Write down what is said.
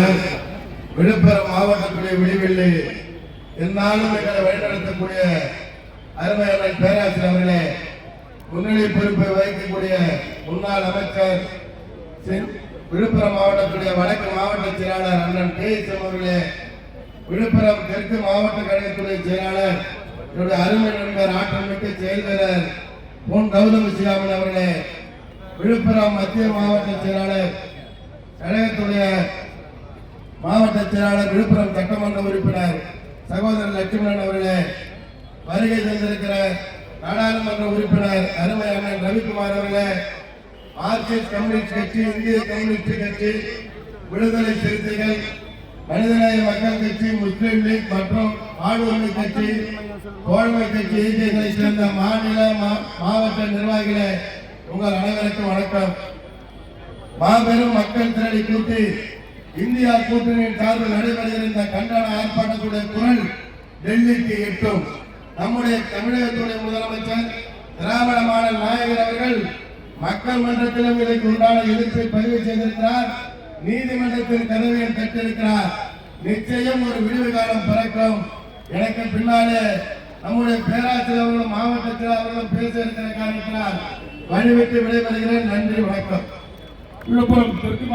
செயலாளர், விழுப்புரம் மாவட்டத்துடைய விடிவெள்ளி என்னாலும் எங்களை வழிநடத்தக்கூடிய அருமையான பேராசிரியர் அவர்களே, முன்னணி பொறுப்பை வகிக்கக்கூடிய முன்னாள் அமைச்சர், விழுப்புரம் மாவட்டத்துடைய வடக்கு மாவட்ட செயலாளர் அண்ணன் KS அவர்களே, விழுப்புரம் தெற்கு மாவட்ட கழகத்துடைய செயலாளர், என்னுடைய அருமை நண்பர் ஆற்றல் மிக்க செயல் வீரர் பொன் கௌதம சிகாமன் அவர்களே, விழுப்புரம் மத்திய மாவட்ட செயலாளர், கழகத்துடைய மாவட்ட செயலாளர், விழுப்புரம் சட்டமன்ற உறுப்பினர் சகோதரர் லட்சுமணன் அவர்களே, வருகை தந்திருக்கிற நாடாளுமன்ற உறுப்பினர் அருமை அண்ணன் ரவிக்குமார் அவர்களே, மார்க்சிஸ்ட் கம்யூனிஸ்ட் கட்சி, இந்திய கம்யூனிஸ்ட் கட்சி, விடுதலை சிறுத்தைகள், மனிதநேய மக்கள் கட்சி, முஸ்லீம் லீக் மற்றும் ஆளுமை கட்சி, தோழமை கட்சி இயக்கங்களை சேர்ந்த மாநில மாவட்ட நிர்வாகிகளே, உங்கள் அனைவருக்கும் வணக்கம். மாபெரும் மக்கள் திரளை கூட்டி இந்தியா கூட்டணியின் சார்பில் நடைபெறுகிற இந்த கண்டன ஆர்ப்பாட்டத்துடைய குரல் டெல்லிக்கு எட்டும். நம்முடைய தமிழகத்துடைய முதலமைச்சர் திராவிட மாடல் நாயகர் அவர்கள் மக்கள் மன்றத்திலும் இதற்கு உண்டான எதிர்ப்பை பதிவு செய்திருக்கிறார். நீதிமன்றத்தின் கதவியை தட்டிருக்கிறார். நிச்சயம் ஒரு விடுவு காலம் பிறக்கும். எனக்கு பின்னாலே நம்முடைய பேராசிரியர் அவர்களும் மாவட்ட செயலாளர்களும் பேச இருக்கிற காரணத்தினால் வழிவிட்டு விடைபெறுகிறேன். நன்றி, வணக்கம். விழுப்புரம் தெற்கு